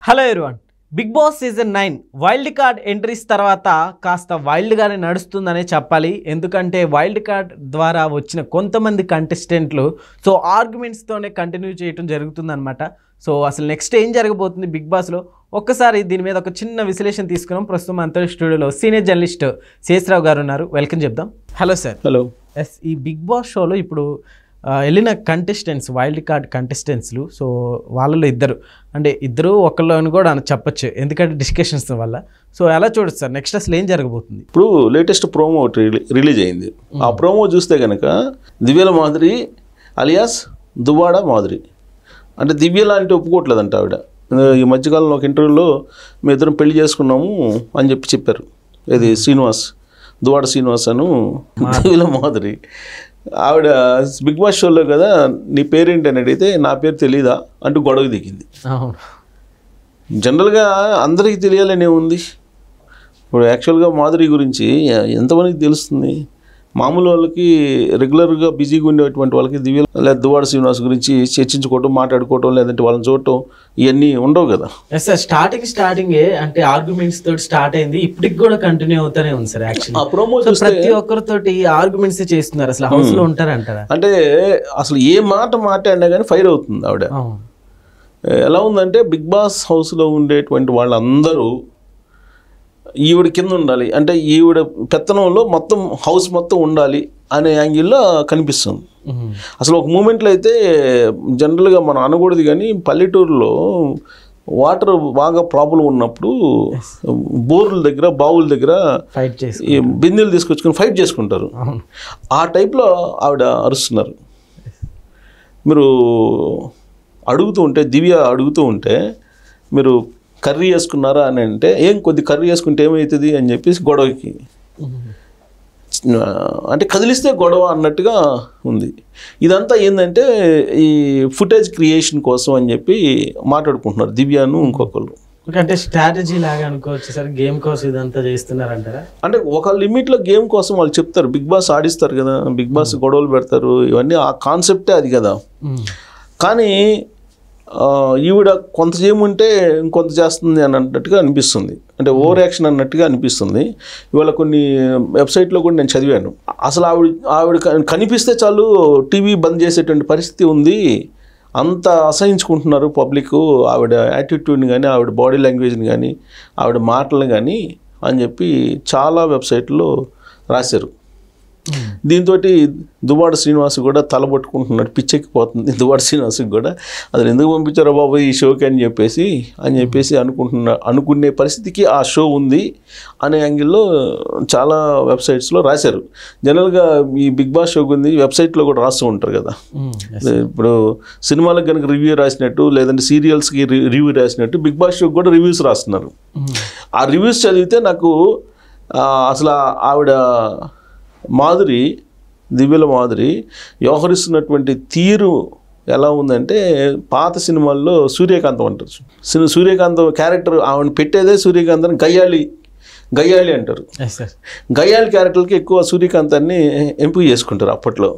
Hello everyone, Bigg Boss season 9 wild card entries తర్వాత కాస్త వైల్డ్గానే నడుస్తుందనే చెప్పాలి. ఎందుకంటే వైల్డ్ కార్డ్ ద్వారా వచ్చిన కొంతమంది కంటెస్టెంట్లు ఆర్గ్యుమెంట్స్తోనే కంటిన్యూ చేయడం జరుగుతుందన్నమాట. అసలు నెక్స్ట్ ఏం జరగబోతుంది బిగ్ బాస్లో ఒక్కసారి దీని మీద ఒక చిన్న విశ్లేషణ తీసుకున్నాం. ప్రస్తుతం అంతరి స్టూడియోలో సీనియర్ జర్నలిస్ట్ శేషరావు గారు ఉన్నారు. వెల్కమ్ చెప్దాం. Hello sir. హలో. ఈ బిగ్ బాస్ షోలో ఇప్పుడు వెళ్ళిన కంటెస్టెంట్స్, వైల్డ్ కార్డ్ కంటెస్టెంట్స్లు, వాళ్ళలో ఇద్దరు ఒకళ్ళు అని కూడా చెప్పచ్చు, ఎందుకంటే డిస్కషన్స్ వల్ల. ఎలా చూడొచ్చు సార్ నెక్స్ట్ అసలు ఏం జరగబోతుంది? ఇప్పుడు లేటెస్ట్ ప్రోమో ఒకటి రిలీజ్ అయింది. ఆ ప్రోమో చూస్తే కనుక దివ్యల మాదిరి అలియాస్ దువ్వాడ మాదిరి, అంటే దివ్యల అంటే ఒప్పుకోవట్లేదంట ఆవిడ. ఈ మధ్యకాలంలో ఒక ఇంటర్వ్యూలో మేము ఇద్దరం పెళ్లి చేసుకున్నాము అని చెప్పారు. ఇది దువ్వాడ శ్రీనివాస్ అను దివ్యల మాదిరి. ఆవిడ బిగ్ బాస్ షోలో కదా నీ పేరేంటి అని అడిగితే నా పేరు తెలీదా అంటూ గొడవ దిగింది. జనరల్గా అందరికీ తెలియాలనే ఉంది. ఇప్పుడు యాక్చువల్గా మాధురి గురించి ఎంతమందికి తెలుస్తుంది? మామూలు వాళ్ళకి, రెగ్యులర్గా బిజీగా ఉండేటువంటి వాళ్ళకి దివ్య లేదా దువ్వాడ శ్రీనివాస్ గురించి చర్చించుకోవటం, మాట్లాడుకోవటం, లేదంటే వాళ్ళని చూడటం ఇవన్నీ ఉండవు కదా. సార్ స్టార్టింగ్ అంటే ఆర్గ్యుమెంట్స్ తోటి స్టార్ట్ అయింది, ఇప్పటికి కూడా కంటిన్యూ అవుతానే ఉంది సార్. యాక్చువల్లీ ఆ ప్రోమో ప్రతి ఒక్కరితోటి ఆర్గ్యుమెంట్స్ చేస్తున్నారు. అసలు హౌస్ లో ఉంటారంటారా? అంటే అసలు ఏ మాట మాట్లాడినా కానీ ఫైర్ అవుతుంది ఆవిడ. ఎలా ఉందంటే బిగ్ బాస్ హౌస్లో ఉండేటువంటి వాళ్ళందరూ ఈవిడ కింద ఉండాలి, అంటే ఈవిడ పెత్తనంలో మొత్తం హౌస్ మొత్తం ఉండాలి అనే యాంగిల్లో కనిపిస్తుంది. అసలు ఒక మూమెంట్లో అయితే జనరల్గా మనం అనకూడదు కానీ పల్లెటూరులో వాటర్ బాగా ప్రాబ్లం ఉన్నప్పుడు బోర్ల దగ్గర, బావుల దగ్గర బిందెలు తీసుకొచ్చుకొని ఫైట్ చేసుకుంటారు. ఆ టైప్లో ఆవిడ అరుస్తున్నారు. మీరు దివ్య అడుగుతూ ఉంటే మీరు కర్రీ వేసుకున్నారా అని అంటే, కొద్ది కర్రీ వేసుకుంటే ఏమవుతుంది అని చెప్పేసి గొడవకి, అంటే కదిలిస్తే గొడవ అన్నట్టుగా ఉంది. ఇదంతా ఏంటంటే ఈ ఫుటేజ్ క్రియేషన్ కోసం అని చెప్పి మాట్లాడుకుంటున్నారు దివ్యాను ఇంకొకళ్ళు. అంటే స్ట్రాటజీ లాగా అనుకోవచ్చు సార్, గేమ్ కోసం ఇదంతా చేస్తున్నారంటారా? అంటే ఒక లిమిట్లో గేమ్ కోసం వాళ్ళు చెప్తారు. బిగ్ బాస్ ఆడిస్తారు కదా, బిగ్ బాస్ గొడవలు పెడతారు, ఇవన్నీ ఆ కాన్సెప్టే అది కదా. కానీ ఈవిడ కొంత చేయమంటే ఇంకొంత చేస్తుంది అని అన్నట్టుగా అనిపిస్తుంది, అంటే ఓవర్ యాక్షన్ అన్నట్టుగా అనిపిస్తుంది. ఇవాళ కొన్ని వెబ్సైట్లో కూడా నేను చదివాను. అసలు ఆవిడ కనిపిస్తే చాలు టీవీ బంద్ చేసేటువంటి పరిస్థితి ఉంది, అంత అసహించుకుంటున్నారు పబ్లిక్ ఆవిడ యాటిట్యూడ్ని కానీ, ఆవిడ బాడీ లాంగ్వేజ్ని కానీ, ఆవిడ మాటలు కానీ అని చెప్పి చాలా వెబ్సైట్లో రాశారు. దీంతో దువ్వాడ శ్రీనివాస్ కూడా తలబట్టుకుంటున్నాడు, పిచ్చెక్కిపోతుంది దువ్వాడ శ్రీనివాస్కి కూడా. అసలు ఎందుకు పంపించారో బాబు ఈ షోకి అని చెప్పేసి అనుకునే పరిస్థితికి ఆ షో ఉంది అనే యాంగిల్లో చాలా వెబ్సైట్స్లో రాశారు. జనరల్గా ఈ బిగ్ బాస్ షోకి ఉంది వెబ్సైట్లో కూడా రాస్తూ ఉంటారు కదా. ఇప్పుడు సినిమాలకు కనుక రివ్యూ రాసినట్టు, లేదంటే సీరియల్స్కి రివ్యూ రాసినట్టు బిగ్ బాస్ షోకి కూడా రివ్యూస్ రాస్తున్నారు. ఆ రివ్యూస్ చదివితే నాకు అసలు ఆవిడ దివ్యల మాదిరి వ్యవహరిస్తున్నటువంటి తీరు ఎలా ఉందంటే, పాత సినిమాల్లో సూర్యకాంతం అంటారు. సూర్యకాంతం క్యారెక్టర్ ఆవిడ పెట్టేదే సూర్యకాంతాన్ని గయ్యాళి అంటారు. గయ్యాళి క్యారెక్టర్కి ఎక్కువ సూర్యకాంతాన్ని ఎంపిక చేసుకుంటారు అప్పట్లో.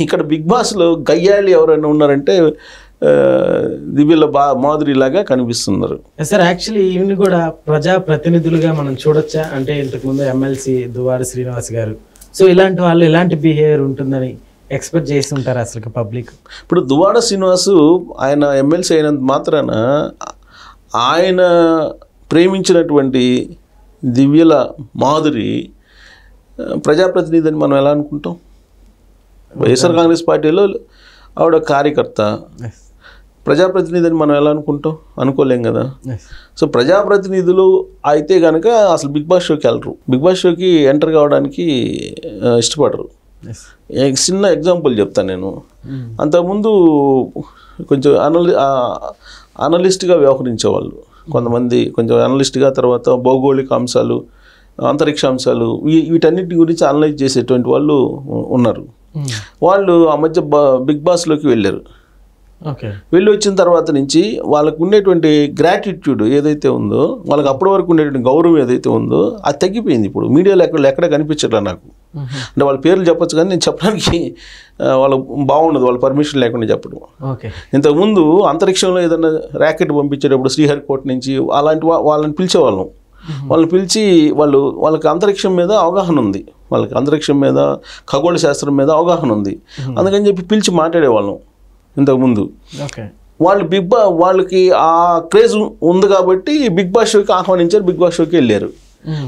ఇక్కడ బిగ్ బాస్లో గయ్యాళి ఎవరైనా ఉన్నారంటే దివ్యల మాదిరిలాగా కనిపిస్తున్నారు సార్. యాక్చువల్లీ ఈవిని కూడా ప్రజా ప్రతినిధులుగా మనం చూడొచ్చా? అంటే ఇంతకుముందు ఎమ్మెల్సీ దువ్వాడ శ్రీనివాస్ గారు, ఇలాంటి వాళ్ళు ఎలాంటి బిహేవియర్ ఉంటుందని ఎక్స్పెక్ట్ చేస్తుంటారు అసలు పబ్లిక్? ఇప్పుడు దువ్వాడ శ్రీనివాసు ఆయన ఎమ్మెల్సీ అయినంత మాత్రాన ఆయన ప్రేమించినటువంటి దివ్యల మాధురి ప్రజాప్రతినిధి అని మనం ఎలా అనుకుంటాం? వైఎస్ఆర్ కాంగ్రెస్ పార్టీలో ఆవిడ కార్యకర్త, ప్రజాప్రతినిధి అని మనం ఎలా అనుకోలేం కదా. ప్రజాప్రతినిధులు అయితే కనుక అసలు బిగ్ బాస్ షోకి వెళ్ళరు, బిగ్ బాస్ షోకి ఎంటర్ కావడానికి ఇష్టపడరు. చిన్న ఎగ్జాంపుల్ చెప్తాను నేను. అంతకుముందు కొంచెం అనలిస్ట్గా వ్యవహరించేవాళ్ళు కొంతమంది, కొంచెం అనలిస్ట్గా, తర్వాత భౌగోళిక అంశాలు, అంతరిక్ష అంశాలు, వీటన్నిటి గురించి అనలైజ్ చేసేటువంటి వాళ్ళు ఉన్నారు. వాళ్ళు ఆ మధ్య బిగ్ బాస్లోకి వెళ్ళారు. వెళ్ళి వచ్చిన తర్వాత నుంచి వాళ్ళకు ఉండేటువంటి గ్రాటిట్యూడ్ ఏదైతే ఉందో, వాళ్ళకి అప్పటి వరకు ఉండేటువంటి గౌరవం ఏదైతే ఉందో అది తగ్గిపోయింది. ఇప్పుడు మీడియాలో ఎక్కడ కనిపించట్లా నాకు. అంటే వాళ్ళ పేర్లు చెప్పొచ్చు కానీ నేను చెప్పడానికి వాళ్ళ బాగుండదు, వాళ్ళ పర్మిషన్ లేకుండా చెప్పడం. ఇంతకుముందు అంతరిక్షంలో ఏదైనా ర్యాకెట్ పంపించేటప్పుడు శ్రీహరికోట నుంచి అలాంటి వాళ్ళని పిలిచేవాళ్ళం. వాళ్ళని పిలిచి వాళ్ళకి అంతరిక్షం మీద అవగాహన ఉంది, వాళ్ళకి అంతరిక్షం మీద ఖగోళ శాస్త్రం మీద అవగాహన ఉంది, అందుకని చెప్పి పిలిచి మాట్లాడేవాళ్ళం ఇంతకుముందు. వాళ్ళు వాళ్ళకి ఆ క్రేజ్ ఉంది కాబట్టి బిగ్ బాస్ షోకి ఆహ్వానించారు, బిగ్ బాస్ షోకి వెళ్ళారు.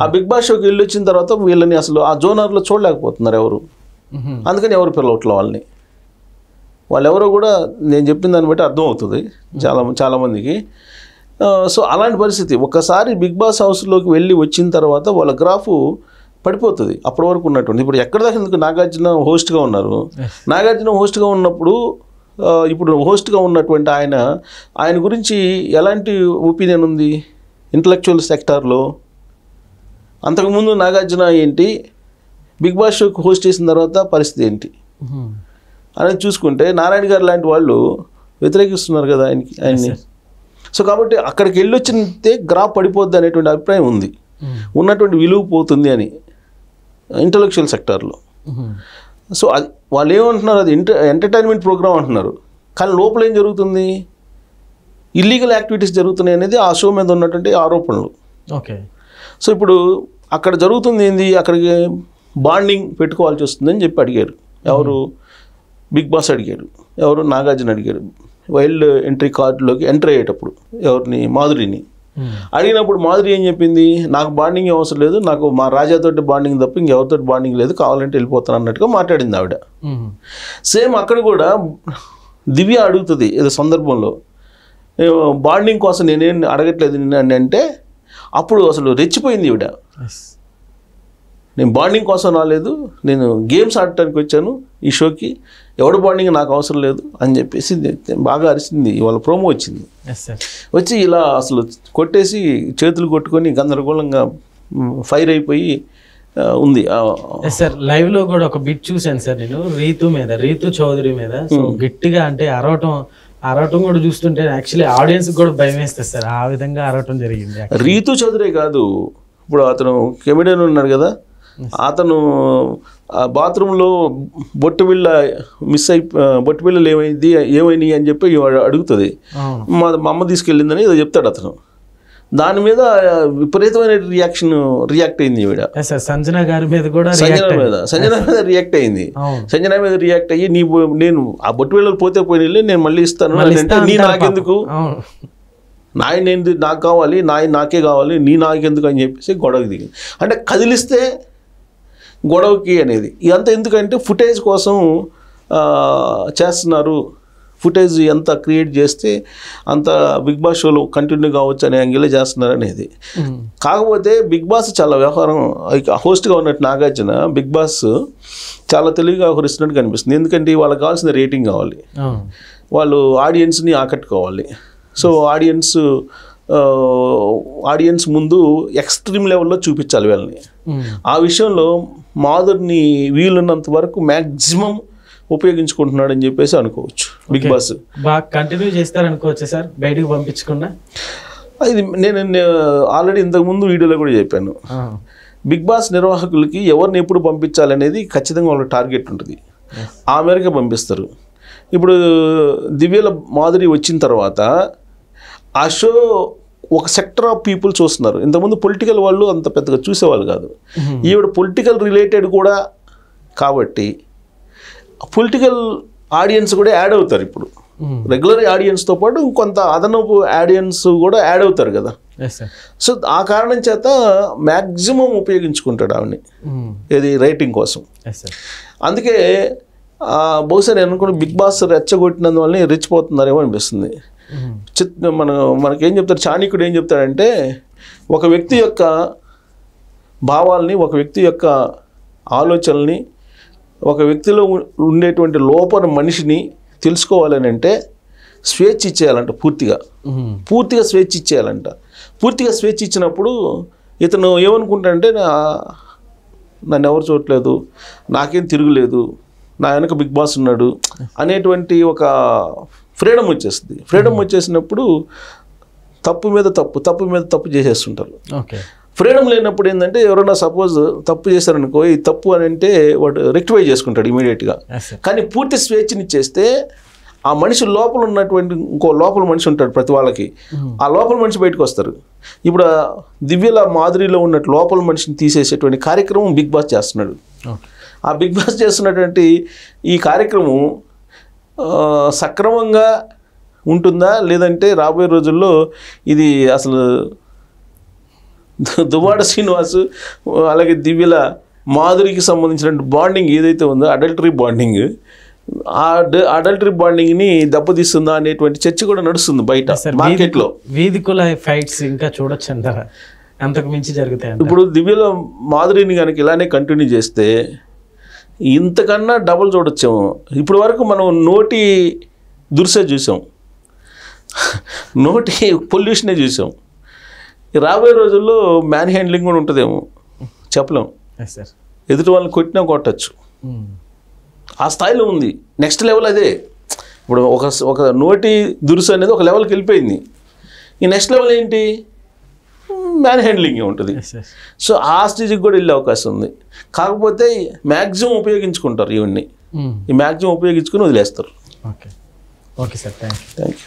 ఆ బిగ్ బాస్ షోకి వెళ్ళి వచ్చిన తర్వాత వీళ్ళని అసలు ఆ జోనర్లో చూడలేకపోతున్నారు ఎవరు, అందుకని ఎవరు పిలవట్ల వాళ్ళు ఎవరో కూడా నేను చెప్పిన దాన్ని బట్టి అర్థమవుతుంది చాలామందికి. సో అలాంటి పరిస్థితి ఒక్కసారి బిగ్ బాస్ హౌస్లోకి వెళ్ళి వచ్చిన తర్వాత వాళ్ళ గ్రాఫ్ పడిపోతుంది. అప్పటి వరకు ఉన్నటువంటి ఇప్పుడు ఎక్కడ దాకా ఎందుకు నాగార్జున హోస్ట్గా ఉన్నారు. నాగార్జున హోస్ట్గా ఉన్నప్పుడు ఇప్పుడు హోస్ట్గా ఉన్నటువంటి ఆయన గురించి ఎలాంటి ఒపీనియన్ ఉంది ఇంటలెక్చువల్ సెక్టార్లో? అంతకుముందు నాగార్జున ఏంటి, బిగ్ బాస్ షోకి హోస్ట్ చేసిన తర్వాత పరిస్థితి ఏంటి అనేది చూసుకుంటే నారాయణ గారు లాంటి వాళ్ళు వ్యతిరేకిస్తున్నారు కదా ఆయన్ని. సో కాబట్టి అక్కడికి వెళ్ళి వచ్చితే గ్రాఫ్ పడిపోద్ది అనేటువంటి అభిప్రాయం ఉంది, ఉన్నటువంటి విలువ పోతుంది అని ఇంటలెక్చువల్ సెక్టార్లో. సో అది వాళ్ళు ఏమంటున్నారు, అది ఎంటర్టైన్మెంట్ ప్రోగ్రామ్ అంటున్నారు, కానీ లోపల ఏం జరుగుతుంది, ఇల్లీగల్ యాక్టివిటీస్ జరుగుతున్నాయి అనేది ఆ షో మీద ఉన్నటువంటి ఆరోపణలు. సో ఇప్పుడు అక్కడ జరుగుతుంది ఏంది, అక్కడికి బాండింగ్ పెట్టుకోవాల్సి వస్తుందని చెప్పి అడిగారు. ఎవరు? బిగ్ బాస్ అడిగారు. ఎవరు? నాగార్జున అడిగారు. వైల్డ్ ఎంట్రీ కార్డులోకి ఎంటర్ అయ్యేటప్పుడు ఎవరిని? మాధురిని అడిగినప్పుడు మాధురి ఏం చెప్పింది, నాకు బాండింగ్ అవసరం లేదు, నాకు మా రాజాతోటి బాండింగ్ తప్ప ఇంకెవరితో బాండింగ్ లేదు, కావాలంటే వెళ్ళిపోతాను అన్నట్టుగా మాట్లాడింది ఆవిడ. సేమ్ అక్కడ కూడా దివ్య అడుగుతుంది ఏదో సందర్భంలో, బాండింగ్ కోసం నేనేం అడగట్లేదు నిన్ను అంటే అప్పుడు అసలు రెచ్చిపోయింది ఈవిడ. నేను బాండింగ్ కోసం రాలేదు, నేను గేమ్స్ ఆడటానికి వచ్చాను ఈ షోకి, ఎవడు బాండింగ్ నాకు అవసరం లేదు అని చెప్పేసి బాగా అరిసింది. ఇవాళ ప్రోమో వచ్చింది, వచ్చి ఇలా అసలు కొట్టేసి చేతులు కొట్టుకొని గందరగోళంగా ఫైర్ అయిపోయి ఉంది. సార్ లైవ్ లో కూడా ఒక బిట్ చూశాను సార్ నేను, రీతు చౌదరి మీద. సో గట్టిగా అంటే అరవటం కూడా చూస్తుంటే యాక్చువల్లీ ఆడియన్స్ కూడా భయం వేస్తుంది సార్, ఆ విధంగా అరవటం జరిగింది. రీతు చౌదరే కాదు, ఇప్పుడు అతను కెమెడియన్ ఉన్నాడు కదా, అతను బాత్రూంలో బొట్టు బిళ్ళలు ఏమైనాయి అని చెప్పి అడుగుతుంది. మా అమ్మ తీసుకెళ్ళిందని ఏదో చెప్తాడు అతను. దాని మీద విపరీతమైన రియాక్ట్ అయింది ఈవిడ. సంజన మీద రియాక్ట్ అయింది. సంజన మీద రియాక్ట్ అయ్యి నేను ఆ బొట్టు బిళ్ళలు పోతే పోయి నేను మళ్ళీ ఇస్తాను అంటే, నీ నాకెందుకు, నాకు కావాలి, నాకే కావాలి, నీ నాకెందుకు అని చెప్పేసి గొడవకి దిగింది. అంటే కదిలిస్తే గొడవకి అనేది ఇదంతా ఎందుకంటే ఫుటేజ్ కోసం చేస్తున్నారు, ఫుటేజ్ ఎంత క్రియేట్ చేస్తే అంత బిగ్ బాస్ షోలో కంటిన్యూ కావచ్చు అనే యాంగిల్లో చేస్తున్నారు అనేది. కాకపోతే బిగ్ బాస్ చాలా వ్యవహారం, హోస్ట్గా ఉన్నట్టు నాగార్జున బిగ్ బాస్ చాలా తెలివిగా వ్యవహరిస్తున్నట్టు కనిపిస్తుంది. ఎందుకంటే వాళ్ళకి కావాల్సిన రేటింగ్ కావాలి, వాళ్ళు ఆడియన్స్ని ఆకట్టుకోవాలి. సో ఆడియన్స్ ముందు ఎక్స్ట్రీమ్ లెవెల్లో చూపించాలి వీళ్ళని. ఆ విషయంలో మాధురిని వీలున్నంత వరకు మ్యాక్సిమం ఉపయోగించుకుంటున్నాడు అని చెప్పేసి అనుకోవచ్చు. బిగ్ బాస్ బాగా కంటిన్యూ చేస్తారనుకోవచ్చు సార్, బయటకు పంపించకుండా. ఇది నేను ఆల్రెడీ ఇంతకుముందు వీడియోలో కూడా చెప్పాను, బిగ్ బాస్ నిర్వాహకులకి ఎవరిని ఎప్పుడు పంపించాలనేది ఖచ్చితంగా వాళ్ళ టార్గెట్ ఉంటుంది, ఆ మేరకు పంపిస్తారు. ఇప్పుడు దివ్యల మాధురి వచ్చిన తర్వాత ఆ షో ఒక సెక్టర్ ఆఫ్ పీపుల్ చూస్తున్నారు. ఇంతకుముందు పొలిటికల్ వాళ్ళు అంత పెద్దగా చూసేవాళ్ళు కాదు, ఈవిడ పొలిటికల్ రిలేటెడ్ కూడా కాబట్టి పొలిటికల్ ఆడియన్స్ కూడా యాడ్ అవుతారు. ఇప్పుడు రెగ్యులర్ ఆడియన్స్తో పాటు ఇంకొంత అదనపు ఆడియన్స్ కూడా యాడ్ అవుతారు కదా. సో ఆ కారణం చేత మ్యాక్సిమం ఉపయోగించుకుంటాడు ఆవిడని, ఇది రేటింగ్ కోసం. అందుకే బహుశా నేను అనుకున్న బిగ్ బాస్ రెచ్చగొట్టినందువల్ల రెచ్చిపోతున్నారేమో అనిపిస్తుంది. మనకేం చెప్తారు, చాణక్యుడు ఏం చెప్తాడంటే, ఒక వ్యక్తి యొక్క భావాల్ని, ఒక వ్యక్తి యొక్క ఆలోచనల్ని, ఒక వ్యక్తిలో ఉండేటువంటి లోపల మనిషిని తెలుసుకోవాలని అంటే స్వేచ్ఛ ఇచ్చేయాలంట, పూర్తిగా స్వేచ్ఛ ఇచ్చేయాలంట. పూర్తిగా స్వేచ్ఛ ఇచ్చినప్పుడు ఇతను ఏమనుకుంటాడంటే, నన్ను ఎవరు చూడట్లేదు, నాకేం తిరుగులేదు, నా వెనక బిగ్ బాస్ ఉన్నాడు అనేటువంటి ఒక ఫ్రీడమ్ వచ్చేస్తుంది. ఫ్రీడమ్ వచ్చేసినప్పుడు తప్పు మీద తప్పు చేసేస్తుంటారు. ఫ్రీడమ్ లేనప్పుడు ఏంటంటే ఎవరైనా సపోజ్ తప్పు చేశారనుకో, ఈ తప్పు అని అంటే వాడు రెక్టిఫై చేసుకుంటాడు ఇమీడియట్గా. కానీ పూర్తి స్వేచ్ఛనిచ్చేస్తే ఆ మనిషి లోపల ఉన్నటువంటి ఇంకో లోపల మనిషి ఉంటాడు ప్రతి వాళ్ళకి, ఆ లోపల మనిషి బయటకు వస్తారు. ఇప్పుడు దివ్యల మాదిరిలో ఉన్నట్టు లోపల మనిషిని తీసేసేటువంటి కార్యక్రమం బిగ్ బాస్ చేస్తున్నాడు. ఆ బిగ్ బాస్ చేస్తున్నటువంటి ఈ కార్యక్రమం సక్రమంగా ఉంటుందా లేదంటే రాబోయే రోజుల్లో ఇది అసలు దువ్వాడ శ్రీనివాసు అలాగే దివ్యల మాధురికి సంబంధించిన బాండింగ్ ఏదైతే ఉందో అడల్టరీ బాండింగ్, ఆ అడల్టరీ బాండింగ్ని దెబ్బతీస్తుందా అనేటువంటి చర్చ కూడా నడుస్తుంది బయట మార్కెట్లో. వీధికుల ఫైట్స్ ఇంకా చూడొచ్చు అంటారా? అంతకు మించి జరుగుతాయి. ఇప్పుడు దివ్యల మాధురిని కనుక ఇలానే కంటిన్యూ చేస్తే ఇంతకన్నా డబుల్ చూడొచ్చాము. ఇప్పుడు వరకు మనం నోటి దుర్సే చూసాం, నోటి పొల్యూషనే చూసాం. రాబోయే రోజుల్లో మ్యాన్ హ్యాండ్లింగ్ కూడా ఉంటుందేమో చెప్పలేం. ఎదుటి వాళ్ళని కొట్టినా కొట్టచ్చు, ఆ స్థాయిలో ఉంది. నెక్స్ట్ లెవెల్ అదే. ఇప్పుడు ఒక నోటి దురుసు అనేది ఒక లెవెల్కి వెళ్ళిపోయింది. ఈ నెక్స్ట్ లెవెల్ ఏంటి? మ్యాన్ హ్యాండ్లింగ్ ఉంటుంది. సో ఆ స్టేజ్కి కూడా వెళ్ళే అవకాశం ఉంది. కాకపోతే మ్యాక్సిమం ఉపయోగించుకుంటారు ఇవన్నీ, ఈ మ్యాక్సిమం ఉపయోగించుకుని వదిలేస్తారు. Okay sir, thank you.